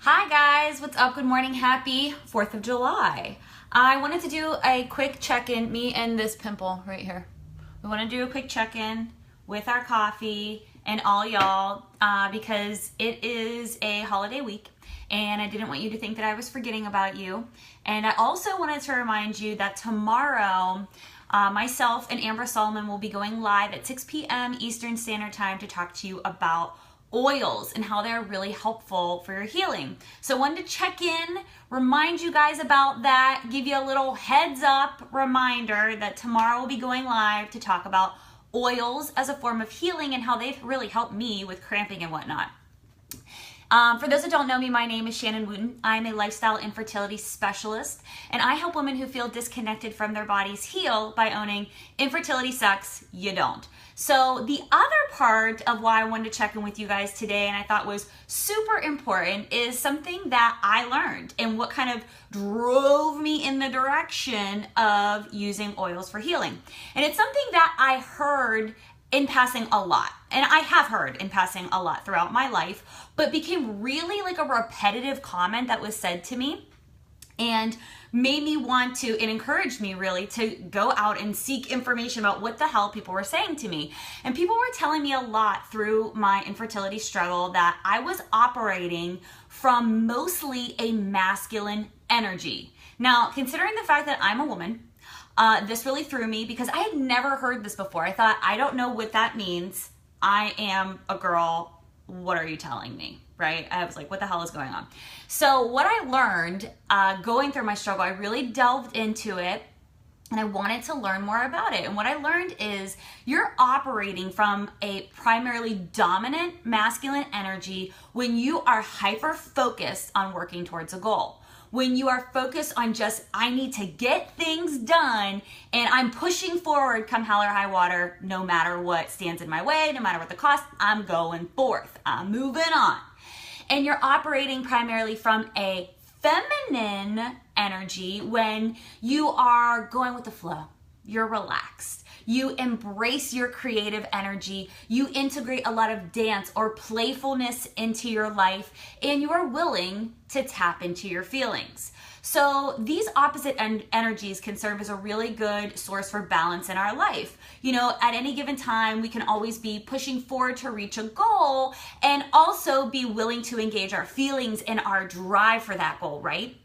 Hi guys, what's up? Good morning. Happy 4th of July. I wanted to do a quick check-in, me and this pimple right here. We want to do a quick check-in with our coffee and all y'all because it is a holiday week and I didn't want you to think that I was forgetting about you. And I also wanted to remind you that tomorrow myself and Amber Solomon will be going live at 6 p.m. Eastern Standard Time to talk to you about oils and how they're really helpful for your healing. So I wanted to check in, remind you guys about that, give you a little heads up reminder that tomorrow we'll be going live to talk about oils as a form of healing and how they've really helped me with cramping and whatnot. For those that don't know me, my name is Shannon Wooten. I'm a lifestyle infertility specialist, and I help women who feel disconnected from their bodies heal by owning Infertility Sucks, You Don't. So the other part of why I wanted to check in with you guys today, and I thought was super important, is something that I learned and what kind of drove me in the direction of using oils for healing. And it's something that I heard in passing a lot, and I have heard in passing a lot throughout my life, but became really like a repetitive comment that was said to me and made me want to, it encouraged me really to go out and seek information about what the hell people were saying to me. And people were telling me a lot through my infertility struggle that I was operating from mostly a masculine energy. Now, considering the fact that I'm a woman, this really threw me because I had never heard this before. I thought, I don't know what that means. I am a girl. What are you telling me? Right? I was like, what the hell is going on? So what I learned going through my struggle, I really delved into it and I wanted to learn more about it. And what I learned is you're operating from a primarily dominant masculine energy when you are hyper focused on working towards a goal. When you are focused on just, I need to get things done and I'm pushing forward come hell or high water, no matter what stands in my way, no matter what the cost, I'm going forth, I'm moving on. And you're operating primarily from a feminine energy when you are going with the flow, you're relaxed. You embrace your creative energy, you integrate a lot of dance or playfulness into your life, and you are willing to tap into your feelings. So these opposite energies can serve as a really good source for balance in our life. You know, at any given time, we can always be pushing forward to reach a goal and also be willing to engage our feelings and our drive for that goal, right?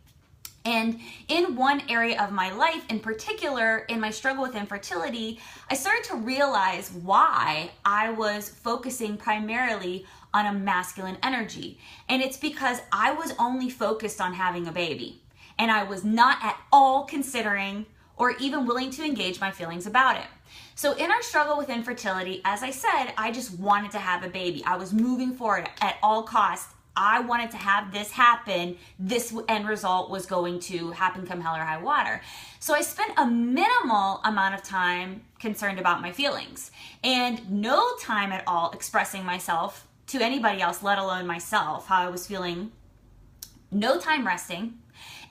And in one area of my life, in particular, in my struggle with infertility, I started to realize why I was focusing primarily on a masculine energy. And it's because I was only focused on having a baby. And I was not at all considering or even willing to engage my feelings about it. So in our struggle with infertility, as I said, I just wanted to have a baby. I was moving forward at all costs. I wanted to have this happen. This end result was going to happen come hell or high water. So I spent a minimal amount of time concerned about my feelings and no time at all expressing myself to anybody else, let alone myself, how I was feeling. No time resting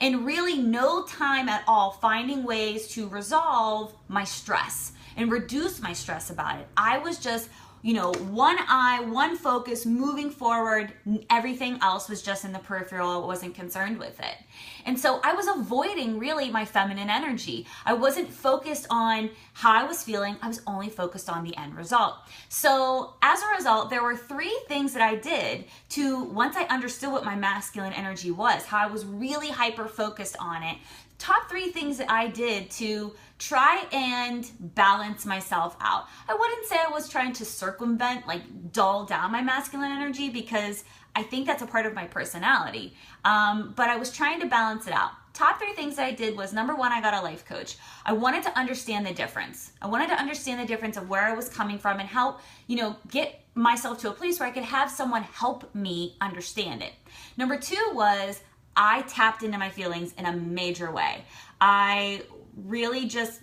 and really no time at all finding ways to resolve my stress and reduce my stress about it. I was just, you know, one eye, one focus, moving forward. Everything else was just in the peripheral. I wasn't concerned with it. And so I was avoiding really my feminine energy. I wasn't focused on how I was feeling. I was only focused on the end result. So as a result, there were 3 things that I did to, once I understood what my masculine energy was, how I was really hyper focused on it, top 3 things that I did to try and balance myself out. I wouldn't say I was trying to circumvent, like dull down my masculine energy because I think that's a part of my personality. But I was trying to balance it out. Top 3 things that I did was, number 1, I got a life coach. I wanted to understand the difference. I wanted to understand the difference of where I was coming from and help, you know, get myself to a place where I could have someone help me understand it. Number 2 was I tapped into my feelings in a major way. I really just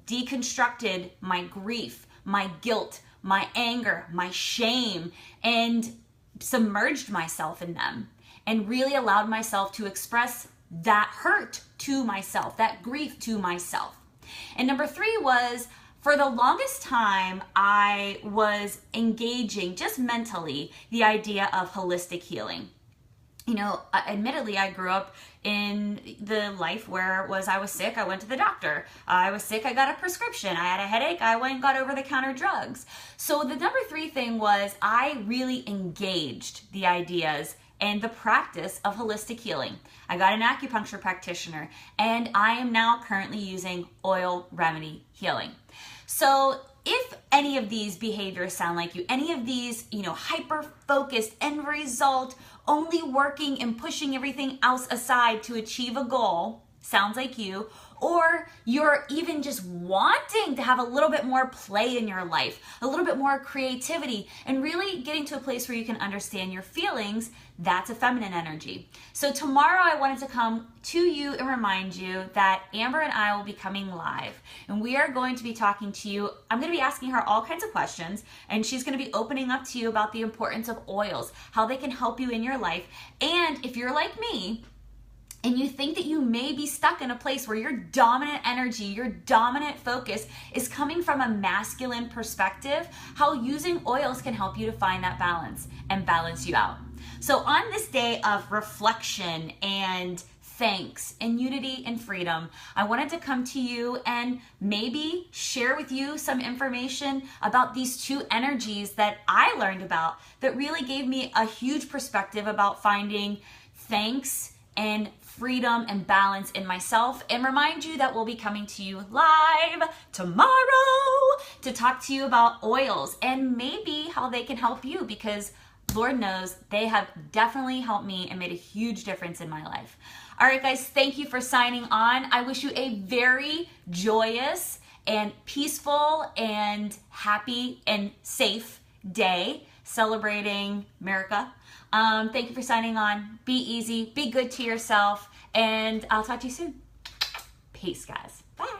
deconstructed my grief, my guilt, my anger, my shame, and submerged myself in them and really allowed myself to express that hurt to myself, that grief to myself. And number 3 was, for the longest time, I was engaging just mentally the idea of holistic healing. you know, admittedly, I grew up in the life where I was sick, I went to the doctor. I was sick, I got a prescription. I had a headache, I went and got over-the-counter drugs. So the number 3 thing was I really engaged the ideas and the practice of holistic healing. I got an acupuncture practitioner, and I am now currently using oil remedy healing. So if any of these behaviors sound like you, any of these, you know, hyper-focused, end result, only working and pushing everything else aside to achieve a goal sounds like you, or you're even just wanting to have a little bit more play in your life, a little bit more creativity, and really getting to a place where you can understand your feelings, that's a feminine energy. So tomorrow I wanted to come to you and remind you that Amber and I will be coming live, and we are going to be talking to you. I'm going to be asking her all kinds of questions, and she's going to be opening up to you about the importance of oils, how they can help you in your life. And if you're like me, and you think that you may be stuck in a place where your dominant energy, your dominant focus is coming from a masculine perspective, how using oils can help you to find that balance and balance you out. So on this day of reflection and thanks and unity and freedom, I wanted to come to you and maybe share with you some information about these 2 energies that I learned about that really gave me a huge perspective about finding thanks and freedom and balance in myself, and remind you that we'll be coming to you live tomorrow to talk to you about oils and maybe how they can help you, because Lord knows they have definitely helped me and made a huge difference in my life. All right, guys, thank you for signing on. I wish you a very joyous and peaceful and happy and safe day celebrating America. Thank you for signing on. Be easy, be good to yourself, and I'll talk to you soon. Peace, guys. Bye.